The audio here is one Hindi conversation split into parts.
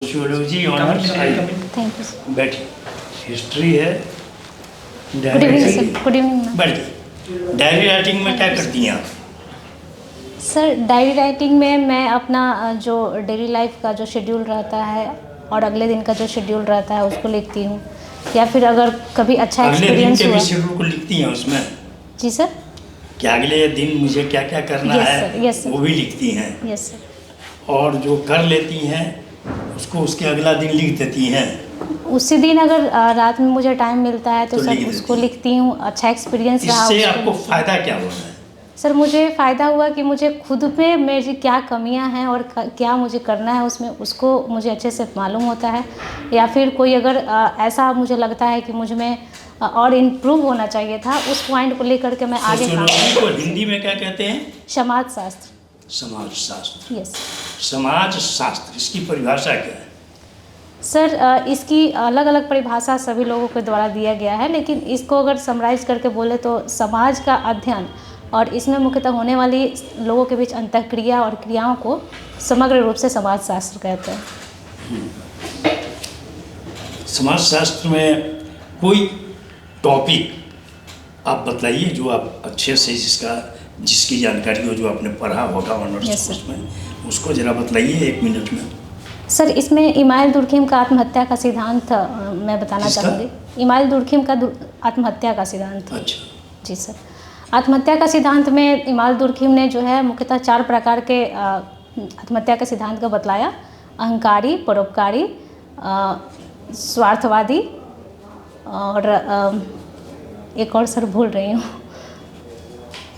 Sociology honours thank you sir. बैठी हिस्ट्री है। Good evening sir. Good evening ma'am. बैठी डायरी राइटिंग में क्या करती हैं आप? सर डायरी राइटिंग में मैं अपना जो डेली लाइफ का जो शेड्यूल रहता है और अगले दिन का जो शेड्यूल रहता है उसको लिखती हूँ, या फिर अगर कभी अच्छा अगले दिन एक्सपीरियंस के हुआ। भी शेड्यूल को लिखती हैं उसमें? जी सर। कि अगले दिन मुझे क्या क्या करना Yes, है sir. Yes, sir. वो भी लिखती हैं? Yes sir. और जो कर लेती हैं उसको उसके अगला दिन लिख देती हैं? उसी दिन अगर रात में मुझे टाइम मिलता है तो तो सर लिख उसको देती हैं। लिखती हूँ। अच्छा एक्सपीरियंस रहा इससे उसको आपको लिखती हूँ। फायदा क्या हो रहा है? सर मुझे फ़ायदा हुआ कि मुझे खुद पे मेरी क्या कमियां हैं और क्या मुझे करना है उसमें, उसको मुझे अच्छे से मालूम होता है। या फिर कोई अगर ऐसा मुझे लगता है कि मुझ में और इम्प्रूव होना चाहिए था, उस पॉइंट को लेकर के मैं आगे काम सोशियोलॉजी को हिंदी में क्या कहते हैं? समाज शास्त्र। समाज शास्त्र। यस समाज शास्त्र, इसकी परिभाषा क्या है? सर, इसकी अलग अलग परिभाषा सभी लोगों के द्वारा दिया गया है, लेकिन इसको अगर समराइज करके बोले तो समाज का अध्ययन और इसमें मुख्यतः होने वाली लोगों के बीच अंतःक्रिया और क्रियाओं को समग्र रूप से समाज शास्त्र कहते हैं। समाज शास्त्र में कोई टॉपिक आप बताइए जो आप अच्छे से जिसकी जानकारी हो, जो आपने पढ़ा होगा ऑनर्स Yes, sir. कोर्स में, उसको जरा बताइए 1 मिनट में। सर इसमें इमाइल दुर्खिम का आत्महत्या का सिद्धांत मैं बताना किसका? चाहूँगी। इमाइल दुर्खिम का आत्महत्या का सिद्धांत। अच्छा, जी सर। आत्महत्या का सिद्धांत में इमाइल दुर्खिम ने जो है मुख्यतः 4 प्रकार के आत्महत्या के सिद्धांत को बतलाया। अहंकारी, परोपकारी, स्वार्थवादी और एक और सर भूल रही हूँ।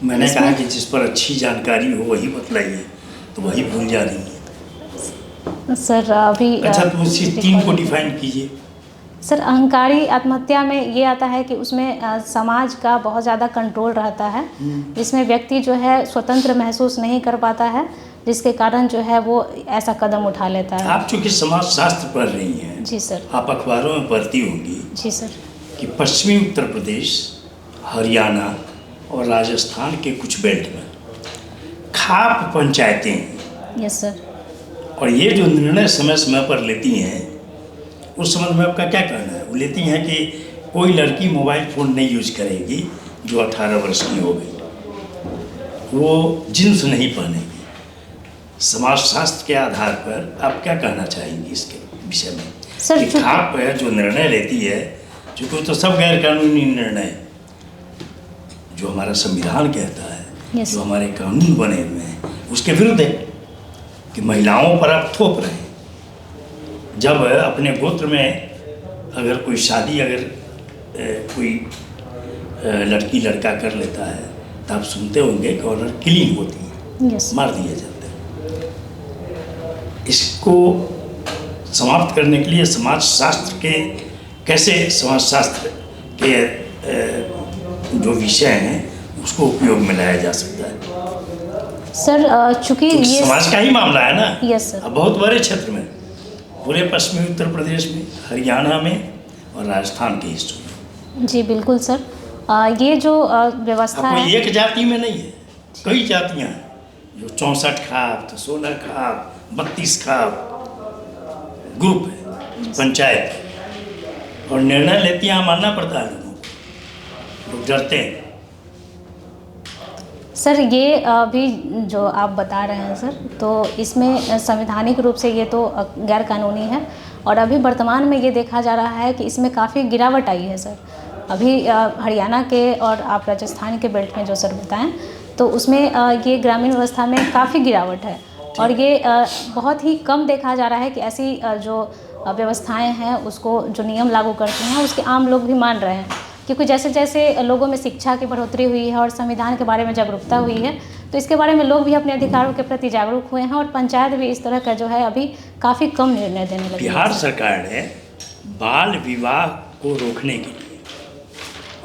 मैंने कहा कि जिस पर अच्छी जानकारी हो वही बताइए, तो वही भूल जा रही है। सर अभी अच्छा, तो उसी 3 को डिफाइन कीजिए। सर अहंकारी आत्महत्या में ये आता है कि उसमें समाज का बहुत ज़्यादा कंट्रोल रहता है, जिसमें व्यक्ति जो है स्वतंत्र महसूस नहीं कर पाता है, जिसके कारण जो है वो ऐसा कदम उठा लेता है। आप चूँकि समाज शास्त्र पढ़ रही हैं, जी सर। आप अखबारों में पढ़ती होंगी जी सर। कि पश्चिमी उत्तर प्रदेश, हरियाणा और राजस्थान के कुछ बेल्ट में खाप पंचायतें हैं। Yes sir. और ये जो निर्णय समय समय पर लेती हैं, उस संबंध में आपका क्या कहना है? वो लेती हैं कि कोई लड़की मोबाइल फ़ोन नहीं यूज करेगी जो 18 वर्ष की हो गई, वो जींस नहीं पहनेगी। समाज शास्त्र के आधार पर आप क्या कहना चाहेंगी इसके विषय में? सर, कि खाप जो निर्णय लेती है, चूँकि वो तो सब गैर कानूनी निर्णय जो हमारा संविधान कहता है, Yes. जो हमारे कानून बने हुए हैं, उसके विरुद्ध है कि महिलाओं पर आप थोप रहे हैं। जब अपने गोत्र में अगर कोई शादी कोई लड़की लड़का कर लेता है तो आप सुनते होंगे कि ऑनर किलिंग होती है, यस। मार दिए जाते हैं। इसको समाप्त करने के लिए समाज शास्त्र के कैसे समाज शास्त्र के जो विषय हैं उसको उपयोग में लाया जा सकता है? सर चूँकि तो ये समाज का ही मामला है ना। Yes sir. अब बहुत बड़े क्षेत्र में, पूरे पश्चिमी उत्तर प्रदेश में, हरियाणा में और राजस्थान के हिस्सों में। जी बिल्कुल सर। ये जो व्यवस्था अब है, कोई एक जाति में नहीं है, कई जातियां हैं जो 64 खाप, तो 16 खाप, 32 खाप ग्रुप है, पंचायत है। और निर्णय लेती हैं, मानना पड़ता है लोगों को, लोग डरते हैं। सर ये अभी जो आप बता रहे हैं सर, तो इसमें संवैधानिक रूप से ये तो गैर कानूनी है, और अभी वर्तमान में ये देखा जा रहा है कि इसमें काफ़ी गिरावट आई है सर। अभी हरियाणा के और आप राजस्थान के बेल्ट में जो सर बताएं, तो उसमें ये ग्रामीण व्यवस्था में काफ़ी गिरावट है, और ये बहुत ही कम देखा जा रहा है कि ऐसी जो व्यवस्थाएं हैं उसको, जो नियम लागू करते हैं उसके आम लोग भी मान रहे हैं। क्योंकि जैसे जैसे लोगों में शिक्षा की बढ़ोतरी हुई है और संविधान के बारे में जागरूकता हुई है, तो इसके बारे में लोग भी अपने अधिकारों के प्रति जागरूक हुए हैं, और पंचायत भी इस तरह का जो है अभी काफ़ी कम निर्णय देने लगी है। बिहार सरकार ने बाल विवाह को रोकने के लिए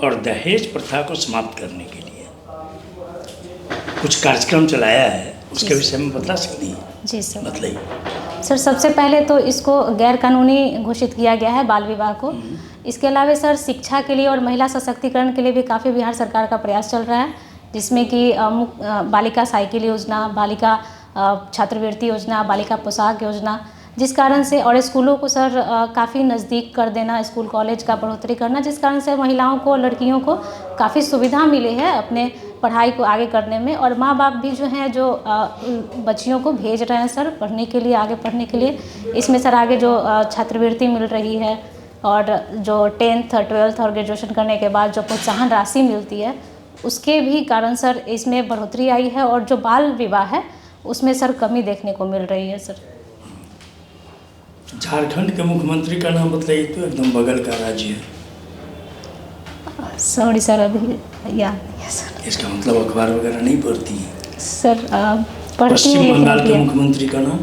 और दहेज प्रथा को समाप्त करने के लिए कुछ कार्यक्रम चलाया है, उसके विषय में बता सकती हैं? जी सर। मतलब सर सबसे पहले तो इसको गैर कानूनी घोषित किया गया है, बाल विवाह को। इसके अलावा सर शिक्षा के लिए और महिला सशक्तिकरण के लिए भी काफ़ी बिहार सरकार का प्रयास चल रहा है, जिसमें कि बालिका साइकिल योजना, बालिका छात्रवृत्ति योजना, बालिका पोशाक योजना, जिस कारण से, और स्कूलों को सर काफ़ी नज़दीक कर देना, स्कूल कॉलेज का बढ़ोतरी करना, जिस कारण से महिलाओं को, लड़कियों को काफ़ी सुविधा मिली है अपने पढ़ाई को आगे करने में। और माँ बाप भी जो हैं जो बच्चियों को भेज रहे हैं सर पढ़ने के लिए, आगे पढ़ने के लिए। इसमें सर आगे जो छात्रवृत्ति मिल रही है, और जो 10th 12th और ग्रेजुएशन करने के बाद जो प्रोत्साहन राशि मिलती है, उसके भी कारण सर इसमें बढ़ोतरी आई है। और जो बाल विवाह है उसमें सर कमी देखने को मिल रही है सर। झारखंड के मुख्यमंत्री का नाम बताइए, तो एकदम बगल का राज्य है। सॉरी सर, अभी याद नहीं है सर। इसका मतलब अखबार वगैरह नहीं पढ़ती है सर? पढ़ती हूँ। पश्चिम बंगाल के मुख्यमंत्री का नाम?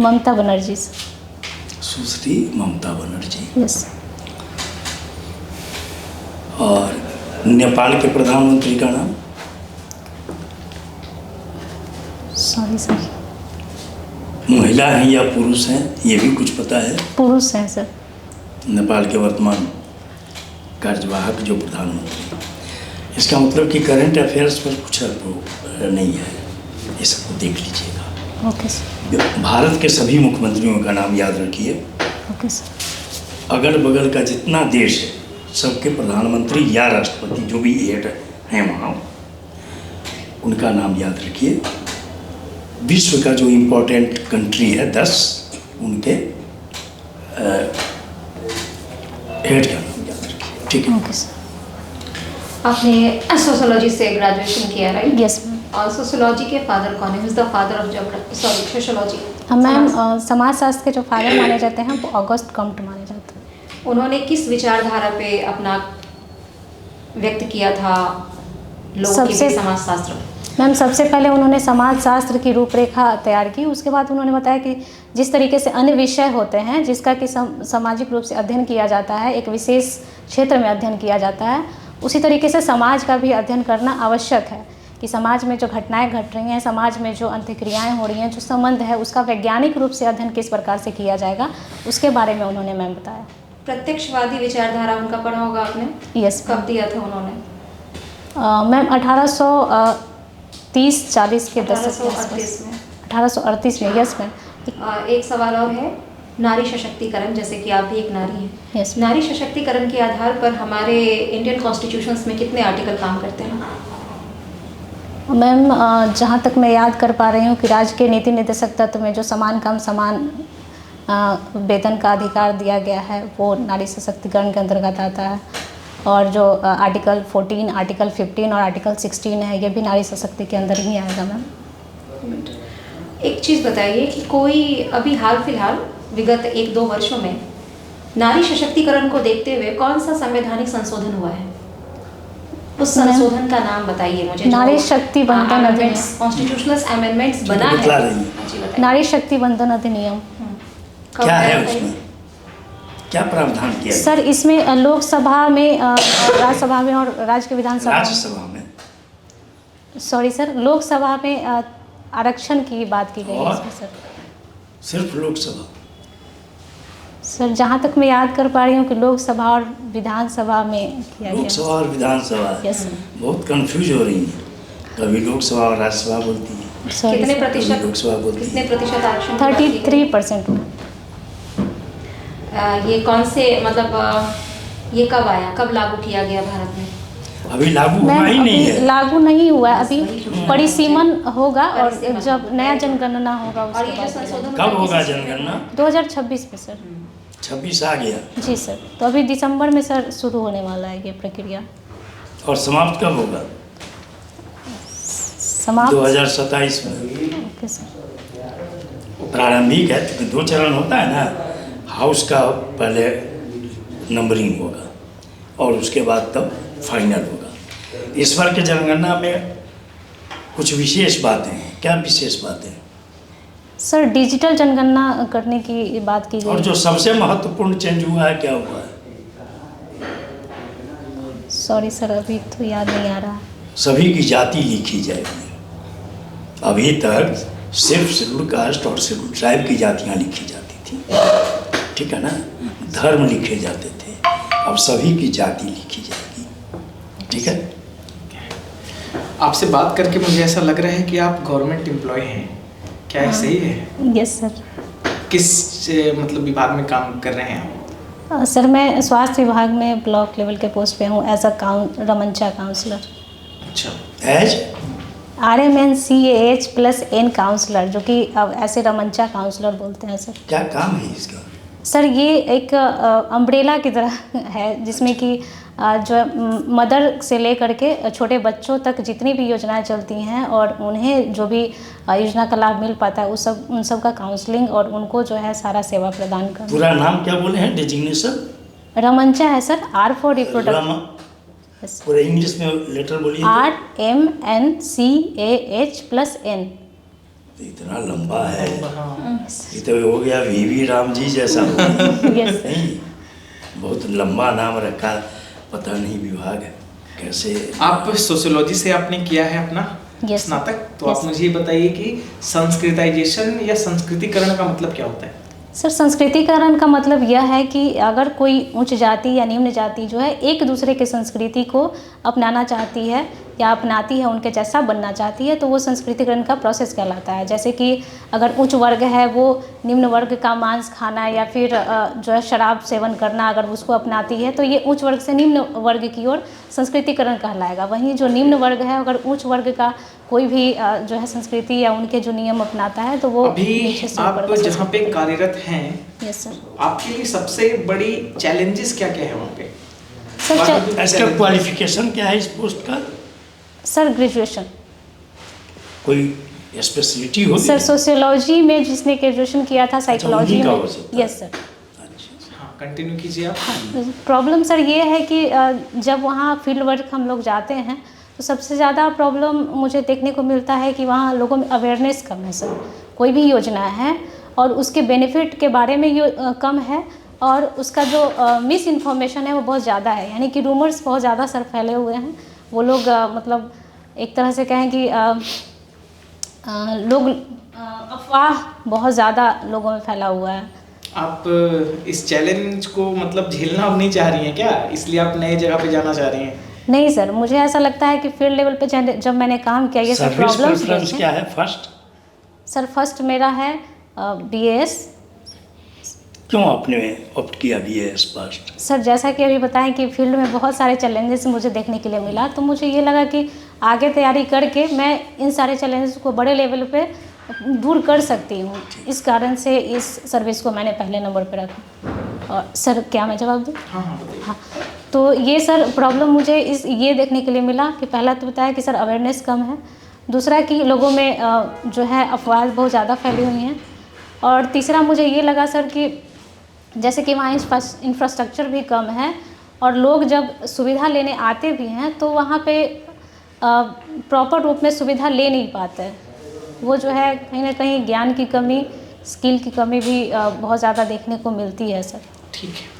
ममता बनर्जी सर। सुश्री ममता बनर्जी। यस। और नेपाल के प्रधानमंत्री का नाम? Sorry sir. महिला हैं या पुरुष हैं, ये भी कुछ पता है? पुरुष हैं सर। नेपाल के वर्तमान कार्यवाहक जो प्रधानमंत्री। इसका मतलब कि करंट अफेयर्स पर कुछ नहीं है, ये सबको देख लीजिएगा। Okay sir. भारत के सभी मुख्यमंत्रियों का नाम याद रखिए। Okay sir. अगल बगल का जितना देश है सबके प्रधानमंत्री या राष्ट्रपति जो भी हेड हैं वहाँ, उनका नाम याद रखिए। विश्व का जो इम्पोर्टेंट कंट्री है 10, उनके हेड का नाम याद रखिए, ठीक है? Okay sir. आपने सोशोलॉजी से ग्रेजुएशन किया, राइट? Yes ma'am. और सोशोलॉजी के फादर कौन है? The father of geography, sorry sociology. Ma'am समाजशास्त्र के जो फादर माने जाते हैं वो ऑगस्ट कम्प्ट माने जाते हैं। उन्होंने किस विचारधारा पे अपना व्यक्त किया था लोगों के सबसे- बीच समाजशास्त्र? मैम सबसे पहले उन्होंने समाजशास्त्र की रूपरेखा तैयार की। उसके बाद उन्होंने बताया कि जिस तरीके से अन्य विषय होते हैं जिसका कि सामाजिक रूप से अध्ययन किया जाता है, एक विशेष क्षेत्र में अध्ययन किया जाता है, उसी तरीके से समाज का भी अध्ययन करना आवश्यक है। कि समाज में जो घटनाएं घट रही हैं, समाज में जो अंतःक्रियाएं हो रही हैं, जो संबंध है, उसका वैज्ञानिक रूप से अध्ययन किस प्रकार से किया जाएगा, उसके बारे में उन्होंने मैम बताया। प्रत्यक्षवादी विचारधारा उनका पढ़ा होगा आपने? यस कब दिया था उन्होंने? मैम 1830-40 के दशक के 1838 आसपास। में। 1838 में, यस मैम। एक सवाल और है, नारी सशक्तिकरण, जैसे कि आप भी एक नारी हैं। यस नारी सशक्तिकरण के आधार पर हमारे इंडियन कॉन्स्टिट्यूशंस में कितने आर्टिकल काम करते हैं? मैम जहाँ तक मैं याद कर पा रही हूँ कि राज्य के नीति निर्देशक तत्व में जो समान काम समान वेतन का अधिकार दिया गया है वो नारी सशक्तिकरण के अंतर्गत आता है। और जो आर्टिकल 14, आर्टिकल 15 और आर्टिकल 16 है, ये भी नारी सशक्ति के अंदर ही आएगा मैम। एक चीज़ बताइए कि कोई अभी हाल फिलहाल विगत 1-2 वर्षों में नारी सशक्तिकरण को देखते हुए कौन सा संवैधानिक संशोधन हुआ है? उस संशोधन का नाम बताइए मुझे। नारी शक्ति बंधन अधिनियम। कॉन्स्टिट्यूशनल अमेंडमेंट्स बना है। बतला रही हैं। जी बताइए। नारी शक्ति बंधन अधिनियम कब क्या है आया उसमें, क्या प्रावधान किया है? सर इसमें लोकसभा में, राज्यसभा में और राज्य के विधानसभा में, राज्यसभा में सॉरी सर, लोकसभा में आरक्षण की बात की गई है और? इसमें सर। सिर्फ लोकसभा? सर जहाँ तक मैं याद कर पा रही हूँ कि लोकसभा और विधानसभा में किया गया। लोकसभा और विधानसभा यस बहुत कंफ्यूज हो रही हैं, कभी लोकसभा और राज्यसभा बोलती है, सॉरी कितने सर। प्रतिशत? लोकसभा बोलती कितने है। प्रतिशत आरक्षण की बात की गई? 33%। ये कौन से मतलब ये कब आया, कब लागू किया गया भारत में? अभी लागू हुआ मैम ही नहीं अभी है। लागू नहीं हुआ है, अभी वही जो- परिसीमन होगा और परिसीमन। जब नया जनगणना होगा और उसके ये जो बाद संशोधन कब होगा जनगणना? 2026 में सर। 26 आ गया जी सर, तो अभी दिसंबर में सर शुरू होने वाला है ये प्रक्रिया। और समाप्त कब होगा? समाप्त 2027 में। Okay sir. प्रारंभिक है तो 2 चरण होता है ना, हाउस का पहले नंबरिंग होगा और उसके बाद तब फाइनल होगा। इस बार के जनगणना में कुछ विशेष बातें हैं। क्या विशेष बातें हैं? सर डिजिटल जनगणना करने की बात की और गई। जो सबसे महत्वपूर्ण चेंज हुआ है क्या हुआ है? सॉरी सर अभी तो याद नहीं आ रहा। सभी की जाति लिखी जाएगी। अभी तक सिर्फ शेड्यूल कास्ट और शेड्यूल ट्राइब की जातियाँ लिखी जाती थी, ठीक है ना, धर्म लिखे जाते थे, अब सभी की जाति लिखी जाएगी, ठीक है। आपसे बात करके मुझे ऐसा लग रहा है कि आप गवर्नमेंट एम्प्लॉय हैं, क्या ये सही है? Yes sir. किस मतलब विभाग में काम कर रहे हैं आप? सर मैं स्वास्थ्य विभाग में ब्लॉक लेवल के पोस्ट पे हूँ एज अ रमंचा काउंसलर। अच्छा। एज RMNCAH+N काउंसलर, जो कि अब ऐसे रमंचा काउंसलर बोलते हैं सर। क्या काम है इसका? सर ये एक अम्ब्रेला की तरह है, जिसमें कि जो मदर से लेकर के छोटे बच्चों तक जितनी भी योजनाएं चलती हैं और उन्हें जो भी योजना का लाभ मिल पाता है उन सब का काउंसलिंग और उनको जो है सारा सेवा प्रदान करना। पूरा नाम क्या बोले हैं, डेजिग्नेशन? रमंचा है सर, R फॉर रिप्रोडक्टिव। पूरा इंग्लिश में लेटर बोलिए। RMNCAH+N। तो इतना लंबा है, हाँ। ये तो हो गया VV राम जी जैसा हो गया। Yes sir. नहीं, बहुत लंबा नाम रखा, पता नहीं विभाग कैसे। आप सोशियोलॉजी से आपने किया है अपना Yes, स्नातक, तो yes. आप मुझे ये बताइए कि संस्कृताइजेशन या संस्कृतिकरण का मतलब क्या होता है? सर संस्कृतिकरण का मतलब यह है कि अगर कोई उच्च जाति या निम्न जाति जो है एक दूसरे की संस्कृति को अपनाना चाहती है या अपनाती है, उनके जैसा बनना चाहती है, तो वो संस्कृतिकरण का प्रोसेस कहलाता है। जैसे कि अगर उच्च वर्ग है वो निम्न वर्ग का मांस खाना या फिर जो है शराब सेवन करना अगर उसको अपनाती है, तो ये उच्च वर्ग से निम्न वर्ग की ओर संस्कृतिकरण कहलाएगा। वहीं जो निम्न वर्ग है अगर उच्च वर्ग का कोई भी जो है संस्कृति या उनके जो नियम अपनाता है तो वो अभी नीचे से ऊपर आप का जहाँ पे कार्यरत हैं, यस सर। आपके लिए सबसे बड़ी चैलेंजेस क्या क्या है वहाँ पे? सर इसका क्वालिफिकेशन क्या है इस पोस्ट का? Sir graduation. कोई स्पेशलिटी होगी? सर सोशियोलॉजी में जिसने ग्रेजुएशन किया था, साइकोलॉजी उन्हीं का में। हो सकता है। Yes sir. अच्छा। हाँ, कंटिन्यू कीजिए आप। प्रॉब्लम सर ये है कि जब वहाँ फील्ड वर्क हम लोग जाते हैं तो सबसे ज़्यादा प्रॉब्लम मुझे देखने को मिलता है कि वहाँ लोगों में अवेयरनेस कम है सर। कोई भी योजना है और उसके बेनिफिट के बारे में कम है और उसका जो मिस इन्फॉर्मेशन है वो बहुत ज़्यादा है, यानी कि रूमर्स बहुत ज़्यादा सर फैले हुए हैं। वो लोग मतलब एक तरह से कहें कि लोग अफवाह बहुत ज़्यादा लोगों में फैला हुआ है। आप इस चैलेंज को मतलब झेलना अब नहीं चाह रही हैं क्या, इसलिए आप नए जगह पे जाना चाह रही हैं? नहीं सर, मुझे ऐसा लगता है कि फील्ड लेवल पे जब मैंने काम किया ये सब सर्विस प्रॉब्लम्स प्रेफरेंस क्या है फर्स्ट? सर फर्स्ट मेरा है BAS। क्यों आपने ऑप्ट किया BAS फर्स्ट? सर जैसा कि अभी बताएं कि फील्ड में बहुत सारे चैलेंजेस मुझे देखने के लिए मिला, तो मुझे ये लगा कि आगे तैयारी करके मैं इन सारे चैलेंजेस को बड़े लेवल पे दूर कर सकती हूँ। इस कारण से इस सर्विस को मैंने पहले नंबर पर रखा। और सर क्या मैं जवाब दूँ? हाँ हाँ बताइए। हाँ, तो ये सर प्रॉब्लम मुझे ये देखने के लिए मिला कि पहला तो बताया कि सर अवेयरनेस कम है, दूसरा कि लोगों में जो है अफवाह बहुत ज़्यादा फैली हुई हैं, और तीसरा मुझे ये लगा सर कि जैसे कि वहाँ इंफ्रास्ट्रक्चर भी कम है और लोग जब सुविधा लेने आते भी हैं तो वहाँ पे प्रॉपर रूप में सुविधा ले नहीं पाते। वो जो है कहीं ना कहीं ज्ञान की कमी, स्किल की कमी भी बहुत ज़्यादा देखने को मिलती है सर। ठीक है।